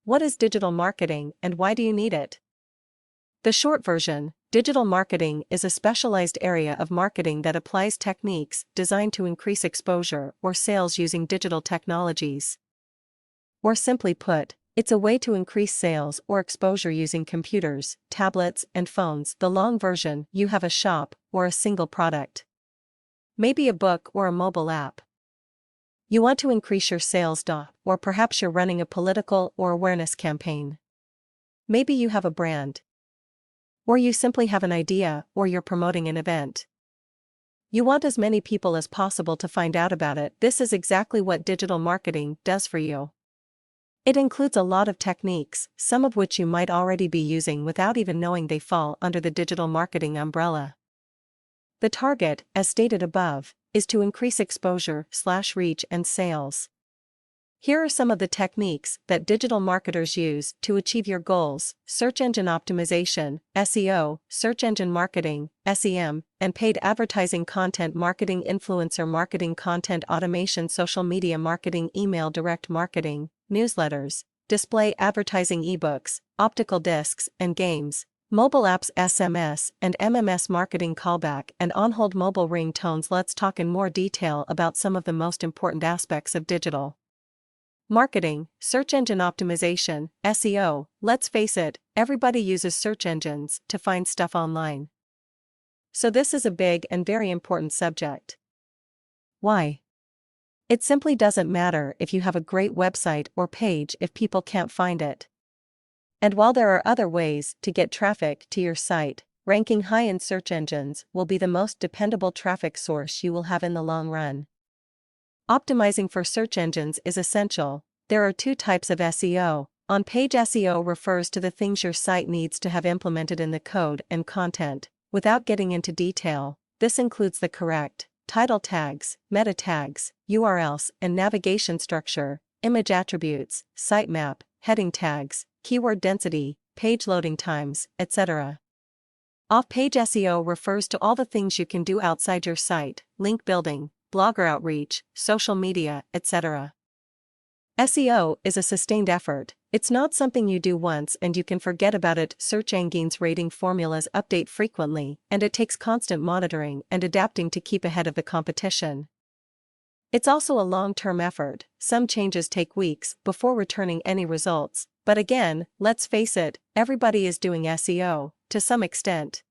What is digital marketing and why do you need it? The short version: digital marketing is a specialized area of marketing that applies techniques designed to increase exposure or sales using digital technologies. Or simply put, it's a way to increase sales or exposure using computers, tablets, and phones. The long version: you have a shop or a single product. Maybe a book or a mobile app. You want to increase your sales, or perhaps you're running a political or awareness campaign. Maybe you have a brand. Or you simply have an idea, or you're promoting an event. You want as many people as possible to find out about it. This is exactly what digital marketing does for you. It includes a lot of techniques, some of which you might already be using without even knowing they fall under the digital marketing umbrella. The target, as stated above, is to increase exposure/reach and sales. Here are some of the techniques that digital marketers use to achieve your goals: search engine optimization, SEO, search engine marketing, SEM, and paid advertising, content marketing, influencer marketing, content automation, social media marketing, email direct marketing, newsletters, display advertising, ebooks, optical discs and games, mobile apps, SMS and MMS marketing, callback and on-hold mobile ringtones. Let's talk in more detail about some of the most important aspects of digital marketing. Search engine optimization, SEO. Let's face it, everybody uses search engines to find stuff online. So this is a big and very important subject. Why? It simply doesn't matter if you have a great website or page if people can't find it. And while there are other ways to get traffic to your site, ranking high in search engines will be the most dependable traffic source you will have in the long run. Optimizing for search engines is essential. There are two types of SEO. On-page SEO refers to the things your site needs to have implemented in the code and content. Without getting into detail, this includes the correct title tags, meta tags, URLs and navigation structure, image attributes, sitemap, heading tags, keyword density, page loading times, etc. Off-page SEO refers to all the things you can do outside your site: link building, blogger outreach, social media, etc. SEO is a sustained effort. It's not something you do once and you can forget about it. Search engines rating formulas update frequently, and it takes constant monitoring and adapting to keep ahead of the competition. It's also a long-term effort. Some changes take weeks before returning any results, but again, let's face it, everybody is doing SEO, to some extent.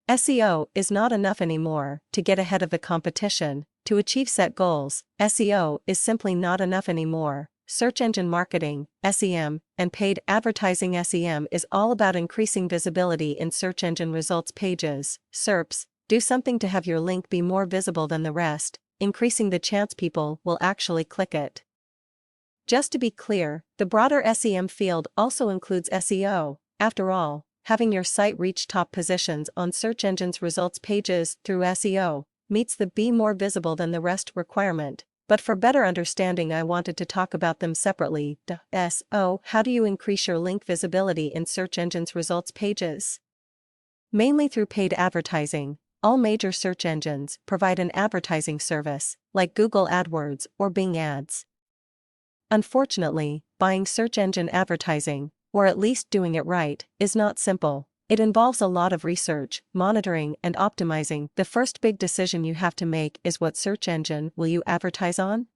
SEO is not enough anymore to get ahead of the competition, to achieve set goals. SEO is simply not enough anymore. Search engine marketing, SEM, and paid advertising. SEM is all about increasing visibility in search engine results pages, SERPs. Do something to have your link be more visible than the rest, increasing the chance people will actually click it. Just to be clear, the broader SEM field also includes SEO. After all, having your site reach top positions on search engines results pages through SEO meets the be more visible than the rest requirement. But for better understanding, I wanted to talk about them separately. SEO. How do you increase your link visibility in search engines results pages? Mainly through paid advertising. All major search engines provide an advertising service, like Google AdWords or Bing Ads. Unfortunately, buying search engine advertising, or at least doing it right, is not simple. It involves a lot of research, monitoring, and optimizing. The first big decision you have to make is what search engine will you advertise on?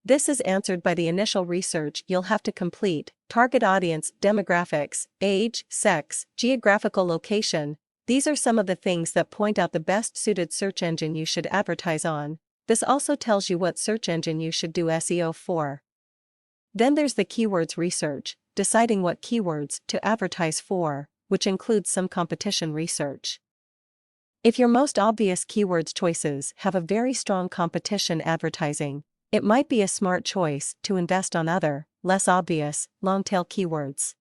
This is answered by the initial research you'll have to complete: target audience, demographics, age, sex, geographical location. These are some of the things that point out the best suited search engine you should advertise on. This also tells you what search engine you should do SEO for. Then there's the keywords research, deciding what keywords to advertise for, which includes some competition research. If your most obvious keywords choices have a very strong competition advertising, it might be a smart choice to invest on other, less obvious, long-tail keywords.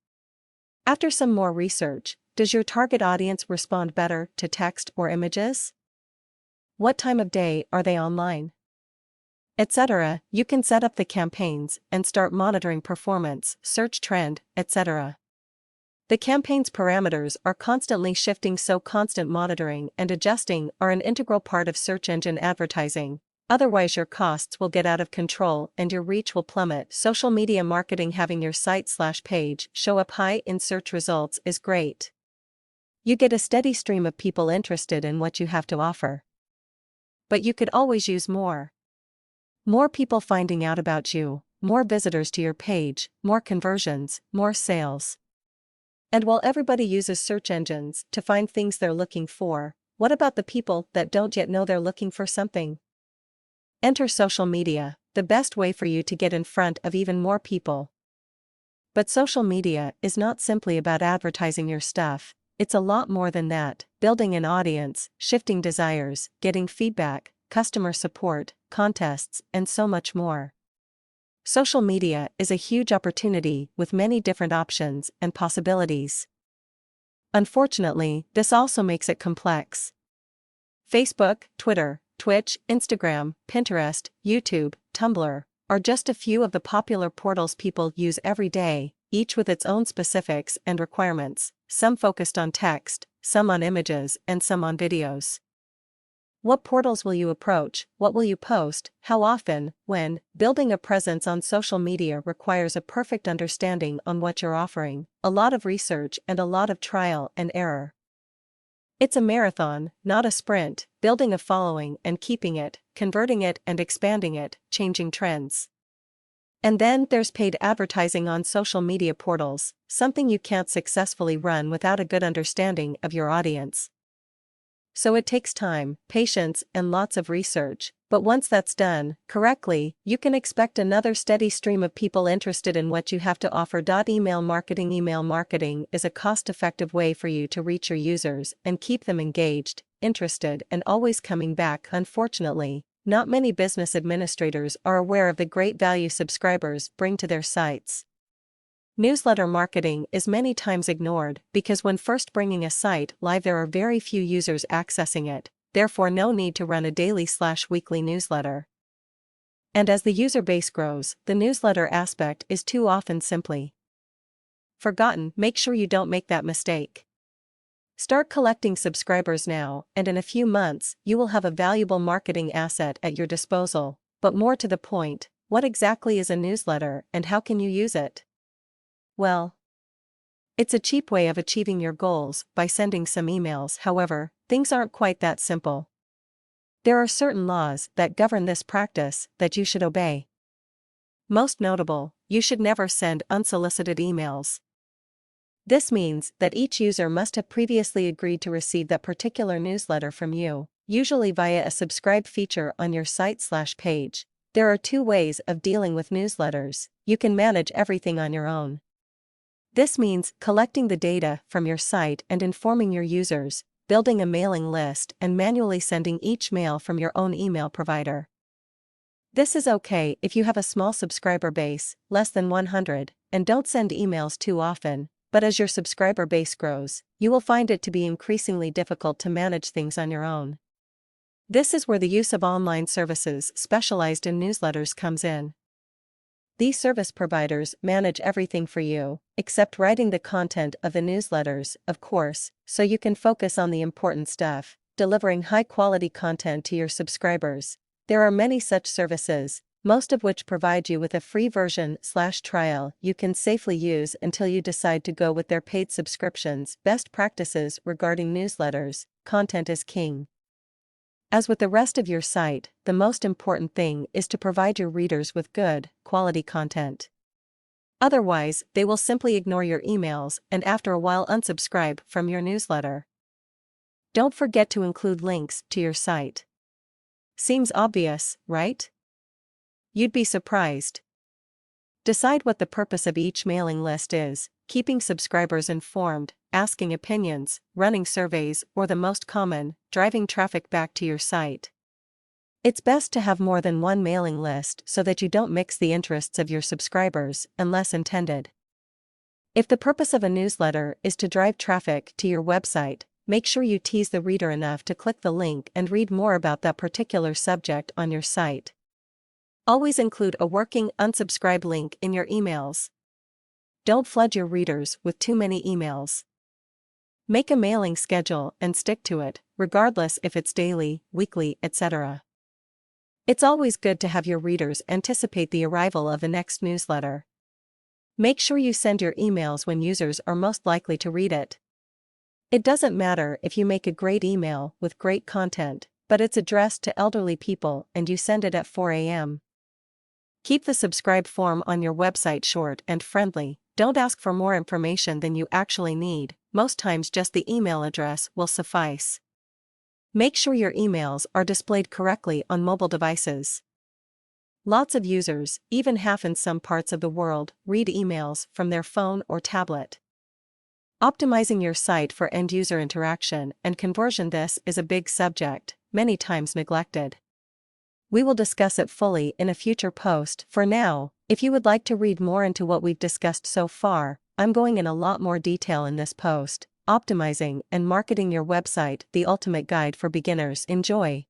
After some more research, does your target audience respond better to text or images? What time of day are they online? Etc. You can set up the campaigns and start monitoring performance, search trend, etc. The campaign's parameters are constantly shifting, so constant monitoring and adjusting are an integral part of search engine advertising. Otherwise, your costs will get out of control and your reach will plummet. Social media marketing. Having your site/page show up high in search results is great. You get a steady stream of people interested in what you have to offer. But you could always use more. More people finding out about you, more visitors to your page, more conversions, more sales. And while everybody uses search engines to find things they're looking for, what about the people that don't yet know they're looking for something? Enter social media, the best way for you to get in front of even more people. But social media is not simply about advertising your stuff, it's a lot more than that: building an audience, shifting desires, getting feedback, customer support, contests, and so much more. Social media is a huge opportunity with many different options and possibilities. Unfortunately, this also makes it complex. Facebook, Twitter, Twitch, Instagram, Pinterest, YouTube, Tumblr are just a few of the popular portals people use every day, each with its own specifics and requirements, some focused on text, some on images, and some on videos. What portals will you approach? What will you post? How often? When? Building a presence on social media requires a perfect understanding on what you're offering, a lot of research, and a lot of trial and error. It's a marathon, not a sprint, building a following and keeping it, converting it and expanding it, changing trends. And then there's paid advertising on social media portals, something you can't successfully run without a good understanding of your audience. So it takes time, patience, and lots of research, but once that's done correctly, you can expect another steady stream of people interested in what you have to offer. Email marketing. Email marketing is a cost-effective way for you to reach your users and keep them engaged, interested, and always coming back. Unfortunately, not many business administrators are aware of the great value subscribers bring to their sites. Newsletter marketing is many times ignored because when first bringing a site live there are very few users accessing it, therefore no need to run a daily/weekly newsletter. And as the user base grows, the newsletter aspect is too often simply forgotten. Make sure you don't make that mistake. Start collecting subscribers now, and in a few months, you will have a valuable marketing asset at your disposal. But more to the point, what exactly is a newsletter and how can you use it? Well, it's a cheap way of achieving your goals by sending some emails. However, things aren't quite that simple. There are certain laws that govern this practice that you should obey. Most notable, you should never send unsolicited emails. This means that each user must have previously agreed to receive that particular newsletter from you, usually via a subscribe feature on your site/page. There are two ways of dealing with newsletters. You can manage everything on your own. This means collecting the data from your site and informing your users, building a mailing list, and manually sending each mail from your own email provider. This is okay if you have a small subscriber base, less than 100, and don't send emails too often, but as your subscriber base grows, you will find it to be increasingly difficult to manage things on your own. This is where the use of online services specialized in newsletters comes in. These service providers manage everything for you, except writing the content of the newsletters, of course, so you can focus on the important stuff, delivering high-quality content to your subscribers. There are many such services, most of which provide you with a free version/trial you can safely use until you decide to go with their paid subscriptions. Best practices regarding newsletters: content is king. As with the rest of your site, the most important thing is to provide your readers with good, quality content. Otherwise, they will simply ignore your emails and after a while unsubscribe from your newsletter. Don't forget to include links to your site. Seems obvious, right? You'd be surprised. Decide what the purpose of each mailing list is: keeping subscribers informed, asking opinions, running surveys, or the most common, driving traffic back to your site. It's best to have more than one mailing list so that you don't mix the interests of your subscribers, unless intended. If the purpose of a newsletter is to drive traffic to your website, make sure you tease the reader enough to click the link and read more about that particular subject on your site. Always include a working unsubscribe link in your emails. Don't flood your readers with too many emails. Make a mailing schedule and stick to it, regardless if it's daily, weekly, etc. It's always good to have your readers anticipate the arrival of the next newsletter. Make sure you send your emails when users are most likely to read it. It doesn't matter if you make a great email with great content, but it's addressed to elderly people and you send it at 4 a.m. Keep the subscribe form on your website short and friendly. Don't ask for more information than you actually need. Most times just the email address will suffice. Make sure your emails are displayed correctly on mobile devices. Lots of users, even half in some parts of the world, read emails from their phone or tablet. Optimizing your site for end-user interaction and conversion. This is a big subject, many times neglected. We will discuss it fully in a future post. For now, if you would like to read more into what we've discussed so far, I'm going in a lot more detail in this post. Optimizing and marketing your website, the ultimate guide for beginners. Enjoy.